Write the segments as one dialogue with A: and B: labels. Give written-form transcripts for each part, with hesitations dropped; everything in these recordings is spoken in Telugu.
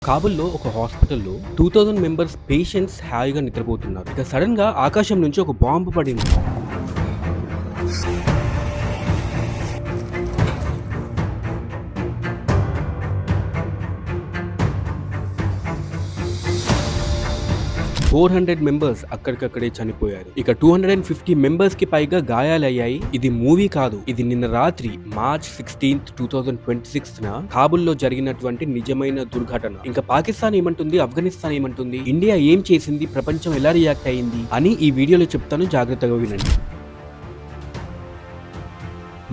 A: కాబుల్‌లో ఒక హాస్పిటల్‌లో 2000 మెంబర్స్ పేషెంట్స్ హాయిగా నిద్రపోతున్నారు. ఇక సడెన్‌గా ఆకాశం నుంచి ఒక బాంబు పడింది. 400 మెంబర్స్ అక్కడికక్కడే చనిపోయారు. ఇక 250 మెంబర్స్‌కి పైగా గాయాలయ్యాయి. ఇది మూవీ కాదు. ఇది నిన్న రాత్రి మార్చ్ 16, 2026న కాబుల్‌లో జరిగినటువంటి నిజమైన దుర్ఘటన. ఇంకా పాకిస్తాన్ ఏమంటుంది, ఆఫ్ఘనిస్తాన్ ఏమంటుంది, ఇండియా ఏం చేసింది, ప్రపంచం ఎలా రియాక్ట్ అయింది అని ఈ వీడియోలో చెప్తాను, జాగ్రత్తగా వినండి.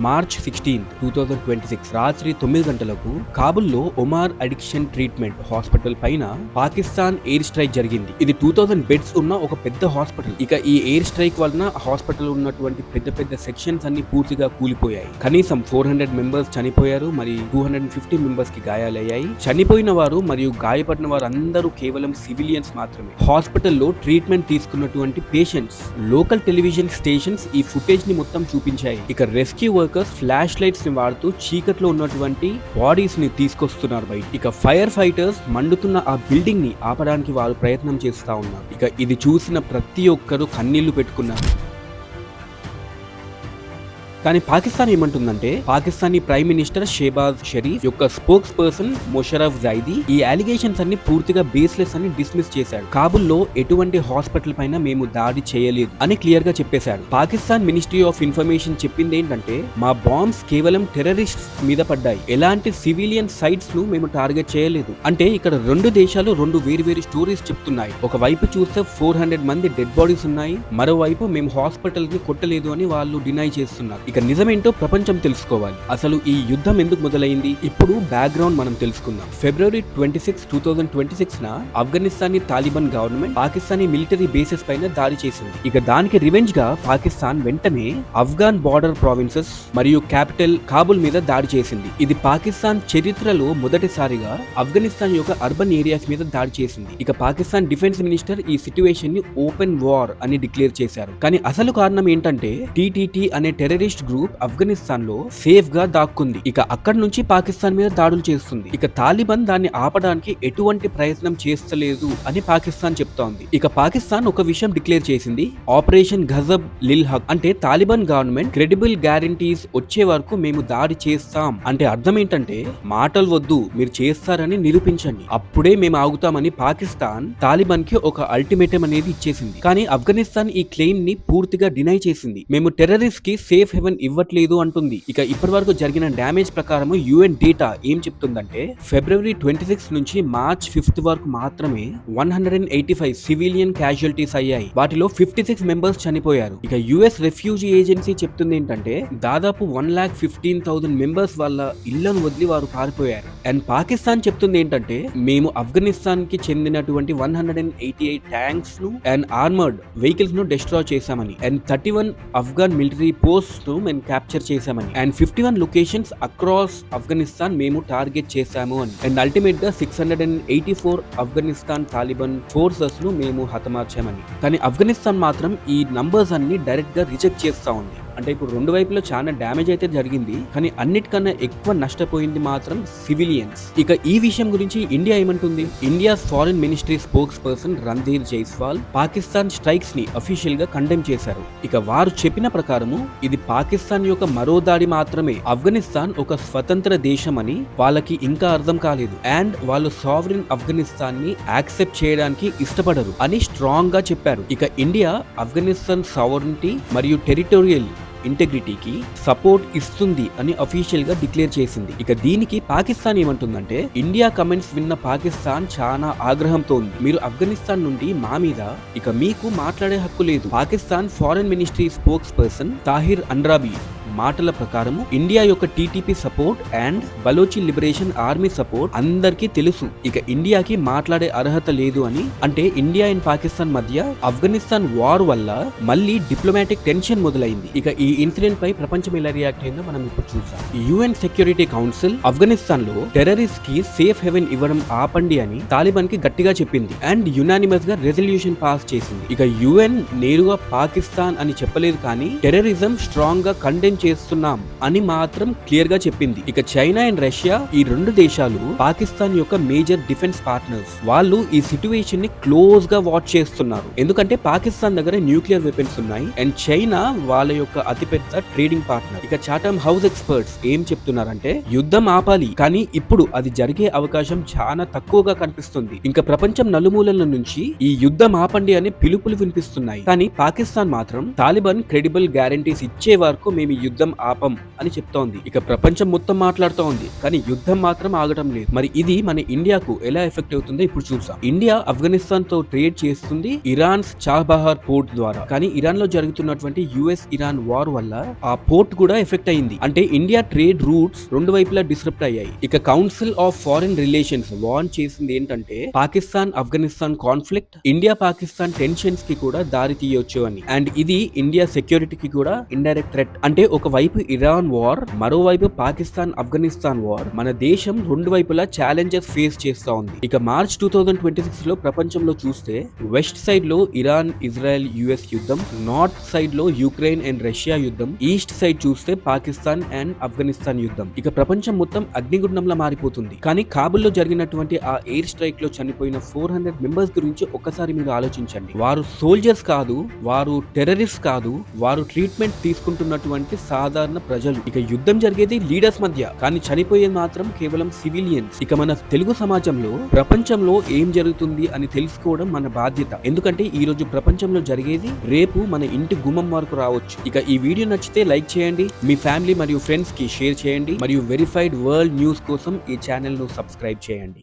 A: మార్చ్ 16, 2026 రాత్రి 9 గంటలకు కాబుల్లో ఒమార్ అడిక్షన్ ట్రీట్మెంట్ హాస్పిటల్ పైన పాకిస్తాన్ ఎయిర్ స్ట్రైక్ జరిగింది. ఇది 2000 బెడ్స్ ఉన్న ఒక పెద్ద హాస్పిటల్. ఇక ఈ ఎయిర్ స్ట్రైక్ వలన హాస్పిటల్ ఉన్నటువంటి పెద్ద సెక్షన్స్ అన్ని పూర్తిగా కూలిపోయాయి. కనీసం 400 మెంబర్స్ చనిపోయారు, మరి 250 మెంబర్స్ కి గాయాలయ్యాయి. చనిపోయిన వారు మరియు గాయపడిన వారు అందరూ కేవలం సివిలియన్స్ మాత్రమే. హాస్పిటల్లో ట్రీట్మెంట్ తీసుకున్నటువంటి పేషెంట్స్. లోకల్ టెలివిజన్ స్టేషన్స్ ఈ ఫుటేజ్ ని మొత్తం చూపించాయి. ఇక రెస్క్యూ ఫ్లాష్ లైట్స్ ని వాడుతూ చీకట్లో ఉన్నటువంటి బాడీస్ ని తీసుకొస్తున్నారు బయట. ఇక ఫైర్ ఫైటర్స్ మండుతున్న ఆ బిల్డింగ్ ని ఆపడానికి వారు ప్రయత్నం చేస్తా ఉన్నారు. ఇక ఇది చూసిన ప్రతి ఒక్కరూ కన్నీళ్లు పెట్టుకున్నారు. కానీ పాకిస్తాన్ ఏమంటుందంటే, పాకిస్తానీ ప్రైమ్ మినిస్టర్ షేబాజ్ షరీఫ్ యొక్క స్పోక్స్ పర్సన్ మొషరఫ్ జైదీ ఈ అలిగేషన్స్ అన్ని పూర్తిగా బేస్లెస్ అని డిస్మిస్ చేశాడు. కాబుల్లో ఎటువంటి హాస్పిటల్ పైన మేము దాడి చేయలేదు అని క్లియర్ గా చెప్పేశాడు. పాకిస్తాన్ మినిస్ట్రీ ఆఫ్ ఇన్ఫర్మేషన్ చెప్పింది ఏంటంటే, మా బాంబ్స్ కేవలం టెర్రరిస్ట్ మీద పడ్డాయి, ఎలాంటి సివిలియన్ సైట్స్ ను మేము టార్గెట్ చేయలేదు. అంటే ఇక్కడ రెండు దేశాలు రెండు వేరు స్టోరీస్ చెప్తున్నాయి. ఒకవైపు చూస్తే 400 మంది డెడ్ బాడీస్ ఉన్నాయి, మరోవైపు మేము హాస్పిటల్ ని కొట్టలేదు అని వాళ్ళు డినై చేస్తున్నారు. ఇక నిజమేంటో ప్రపంచం తెలుసుకోవాలి. అసలు ఈ యుద్ధం ఎందుకు మొదలైంది? ఇప్పుడు బ్యాక్గ్రౌండ్ మనం తెలుసుకుందాం. ఫిబ్రవరి 26, 2026న Afghanistani Taliban government Pakistani military bases పైన దాడి చేసింది. ఇక దానికి రివెంజ్ గా పాకిస్తాన్ వెంటనే ఆఫ్ఘాన్ బార్డర్ ప్రావిన్సెస్ మరియు క్యాపిటల్ కాబుల్ మీద దాడి చేసింది. ఇది పాకిస్తాన్ చరిత్రలో మొదటిసారిగా ఆఫ్ఘనిస్తాన్ యొక్క అర్బన్ ఏరియాస్ మీద దాడి చేసింది. ఇక పాకిస్తాన్ డిఫెన్స్ మినిస్టర్ ఈ సిట్యుయేషన్ ని ఓపెన్ వార్ అని డిక్లేర్ చేశారు. కానీ అసలు కారణం ఏంటంటే, టీటీటీ అనే టెర్రరిస్ట్ గ్రూప్ ఆఫ్ఘనిస్తాన్ లో సేఫ్ గా దాక్కుంది. ఇక అక్కడి నుంచి పాకిస్తాన్ మీద దాడులు చేస్తుంది. ఇక తాలిబాన్ దాన్ని ఆపడానికి ఎటువంటి ప్రయత్నం చేస్తలేదు అని పాకిస్తాన్ చెప్తోంది. ఇక పాకిస్తాన్ ఒక విషయం డిక్లేర్ చేసింది, ఆపరేషన్ గజబ్ లిల్ హక్. అంటే తాలిబాన్ గవర్నమెంట్ క్రెడిబుల్ గ్యారంటీస్ వచ్చే వరకు మేము దాడి చేస్తాం. అంటే అర్థం ఏంటంటే, మాటలు వద్దు, మీరు చేస్తారని నిరూపించండి, అప్పుడే మేము ఆగుతామని పాకిస్తాన్ తాలిబాన్ కి ఒక అల్టిమేటం అనేది ఇచ్చేసింది. కానీ ఆఫ్ఘనిస్తాన్ ఈ క్లెయిమ్ ని పూర్తిగా డినై చేసింది. మేము టెర్రరిస్ట్ కి సేఫ్ హెవెన్ ఇవ్వట్లేదు అంటుంది. ఇక ఇప్పటి వరకు జరిగిన డ్యామేజ్ ప్రకారం యుఎన్ డేటా ఏం చెప్తుందంటే, ఫిబ్రవరి 26 నుంచి మార్చ్ 5 వరకు మాత్రమే 185 సివిలియన్ క్యాజువల్టీస్ అయ్యాయి. వాటిలో 56 మెంబర్స్ చనిపోయారు. ఇక యుఎస్ రెఫ్యూజీ ఏజెన్సీ చెప్తుంది ఏంటంటే, దాదాపు 1,15,000 మెంబర్స్ వాళ్ళ ఇళ్లను వదిలి వారు పారిపోయారు. అండ్ పాకిస్తాన్ చెప్తుంది ఏంటంటే, మేము ఆఫ్ఘనిస్తాన్ కి చెందినటువంటి 188 ట్యాంక్స్ ను అండ్ ఆర్మర్డ్ వెహికల్స్ ను డిస్ట్రాయ్ చేశామని, అండ్ 31 ఆఫ్ఘన్ మిలిటరీ పోస్ట్ ను మేము క్యాప్చర్ చేశామని, అండ్ 51 లొకేషన్స్ అక్రాస్ ఆఫ్ఘనిస్తాన్ మేము టార్గెట్ చేశాము అని, అండ్ అల్టిమేట్ గా 684 ఆఫ్ఘనిస్తాన్ తాలిబాన్ ఫోర్సెస్ ను మేము హతమార్చామని. కానీ ఆఫ్ఘనిస్తాన్ మాత్రం ఈ నంబర్స్ అన్ని డైరెక్ట్ గా రిజెక్ట్ చేస్తా ఉంది. అంటే ఇప్పుడు రెండు వైపులో చాలా డ్యామేజ్ అయితే జరిగింది, కానీ అన్నిటికన్నా ఎక్కువ నష్టపోయింది మాత్రం సివిలియన్స్. ఇక ఈ విషయం గురించి ఇండియా ఏమంటుంది? India foreign ministry spokes person Randhir Jaiswal Pakistan strikes ని అఫీషియల్ గా కండెమ్ చేశారు. ఇక వారు చెప్పిన ప్రకారము ఇది పాకిస్తాన్ యొక్క మరో దాడి మాత్రమే, ఆఫ్ఘనిస్తాన్ ఒక స్వతంత్ర దేశం అని వాళ్ళకి ఇంకా అర్థం కాలేదు, అండ్ వాళ్ళు సావరిన్ ఆఫ్ఘనిస్తాన్ ని యాక్సెప్ట్ చేయడానికి ఇష్టపడరు అని స్ట్రాంగ్ గా చెప్పారు. ఇక ఇండియా ఆఫ్ఘనిస్తాన్ సావరినిటీ మరియు టెరిటోరియల్ ఇంటెగ్రిటీకి సపోర్ట్ ఇస్తుంది అని అఫీషియల్ గా డిక్లేర్ చేసింది. ఇక దీనికి పాకిస్తాన్ ఏమంటుందంటే, ఇండియా కమెంట్స్ విన్న పాకిస్తాన్ చాలా ఆగ్రహంతో ఉంది. మీరు ఆఫ్ఘనిస్తాన్ నుండి మా మీద ఇక మీకు మాట్లాడే హక్కు లేదు. Pakistan foreign ministry spokesperson Tahir Andrabi మాటల ప్రకారము ఇండియా యొక్క TTP support and Balochi liberation army support అందరికీ తెలుసు. ఇక ఇండియాకి మాట్లాడే అర్హత లేదు అని. అంటే ఇండియా అండ్ పాకిస్తాన్ మధ్య ఆఫ్ఘనిస్తాన్ వార్ వల్ల మళ్ళీ డిప్లొమాటిక్ టెన్షన్ మొదలైంది. ఇక ఈ ఇన్సిడెంట్ పై ప్రపంచం ఎలా రియాక్ట్ అయిందో మనం ఇప్పుడు చూసాం. యుఎన్ సెక్యూరిటీ కౌన్సిల్ ఆఫ్ఘనిస్తాన్ లో టెర్రరిస్ట్ కి సేఫ్ హెవెన్ ఇవ్వడం ఆపండి అని తాలిబాన్ కి గట్టిగా చెప్పింది, అండ్ యునానిమస్ గా రెజల్యూషన్ పాస్ చేసింది. ఇక యుఎన్ నేరుగా పాకిస్తాన్ అని చెప్పలేదు, కానీ టెర్రరిజం స్ట్రాంగ్ గా కండెమ్ చేస్తున్నాం అని మాత్రం క్లియర్ గా చెప్పింది. ఇక చైనా అండ్ రష్యా ఈ రెండు దేశాలు పాకిస్తాన్ యొక్క మేజర్ డిఫెన్స్ పార్ట్నర్స్. వాళ్ళు ఈ సిట్యుయేషన్ ని క్లోజ్ గా వాచ్ చేస్తున్నారు. ఎందుకంటే పాకిస్తాన్ దగ్గర న్యూక్లియర్ వెపన్స్ ఉన్నాయి అండ్ చైనా వాళ్ళ యొక్క అతిపెద్ద ట్రేడింగ్ పార్ట్నర్. ఇక చాటమ్ హౌస్ ఎక్స్పర్ట్స్ ఏం చెప్తున్నారంటే యుద్ధం ఆపాలి, కానీ ఇప్పుడు అది జరిగే అవకాశం చాలా తక్కువగా కనిపిస్తుంది. ఇంకా ప్రపంచం నలుమూలల నుంచి ఈ యుద్ధం ఆపండి అని పిలుపులు వినిపిస్తున్నాయి. కానీ పాకిస్తాన్ మాత్రం తాలిబాన్ క్రెడిబుల్ గ్యారంటీస్ ఇచ్చే వరకు మేము ఈ యుద్ధం ఆపం అని చెప్తోంది. ఇక ప్రపంచం మొత్తం మాట్లాడుతోంది, కానీ యుద్ధం మాత్రం ఆగటం లేదు. మరి ఇది మన ఇండియాకు ఎలా ఎఫెక్ట్ అవుతుందో ఇప్పుడు చూసాం. ఇండియా ఆఫ్ఘనిస్తాన్ తో ట్రేడ్ చేస్తుంది ఇరాన్స్ చాబహార్ పోర్ట్ ద్వారా. కానీ ఇరాన్ లో జరుగుతున్నటువంటి యుఎస్ ఇరాన్ వార్ వల్ల ఆ పోర్ట్ కూడా ఎఫెక్ట్ అయింది. అంటే ఇండియా ట్రేడ్ రూట్స్ రెండు వైపులా డిస్రప్ట్ అయ్యాయి. ఇక council of foreign relations warn చేసింది ఏంటంటే Pakistan Afghanistan conflict India Pakistan tensions కి కూడా దారి తీయొచ్చు అని. అండ్ ఇది ఇండియా సెక్యూరిటీకి కూడా ఇండైరెక్ట్ థ్రెట్. అంటే ఒకవైపు ఇరాన్ వార్, మరోవైపు పాకిస్తాన్ ఆఫ్ఘనిస్తాన్ వార్. మన దేశం రెండు వైపులా ఛాలెంజెస్ ఫేస్ చేస్తా ఉంది. ఇక మార్చ్ 2026 లో ప్రపంచంలో చూస్తే వెస్ట్ సైడ్ లో ఇరాన్ ఇజ్రాయెల్ యుఎస్ యుద్ధం, నార్త్ సైడ్ లో యుక్రెయిన్ అండ్ రష్యా యుద్ధం, ఈస్ట్ సైడ్ చూస్తే పాకిస్తాన్ అండ్ ఆఫ్ఘనిస్తాన్ యుద్ధం. ఇక ప్రపంచం మొత్తం అగ్నిగుండంలా మారిపోతుంది. కానీ కాబుల్లో జరిగినటువంటి ఆ ఎయిర్ స్ట్రైక్ లో చనిపోయిన 400 మెంబర్స్ గురించి ఒక్కసారి మీరు ఆలోచించండి. వారు సోల్జర్స్ కాదు, వారు టెర్రరిస్ట్ కాదు, వారు ట్రీట్మెంట్ తీసుకుంటున్నటువంటి సాధారణ ప్రజలు. ఇక యుద్ధం జరిగేది లీడర్స్ మధ్య, కానీ చనిపోయేది మాత్రం కేవలం సివిలియన్స్. ఇక మన తెలుగు సమాజంలో ప్రపంచంలో ఏం జరుగుతుంది అని తెలుసుకోవడం మన బాధ్యత. ఎందుకంటే ఈ రోజు ప్రపంచంలో జరిగేది రేపు మన ఇంటి గుమ్మం వరకు రావచ్చు. ఇక ఈ వీడియో నచ్చితే లైక్ చేయండి, మీ ఫ్యామిలీ మరియు ఫ్రెండ్స్ కి షేర్ చేయండి, మరియు వెరిఫైడ్ వరల్డ్ న్యూస్ కోసం ఈ ఛానల్ ను సబ్స్క్రైబ్ చేయండి.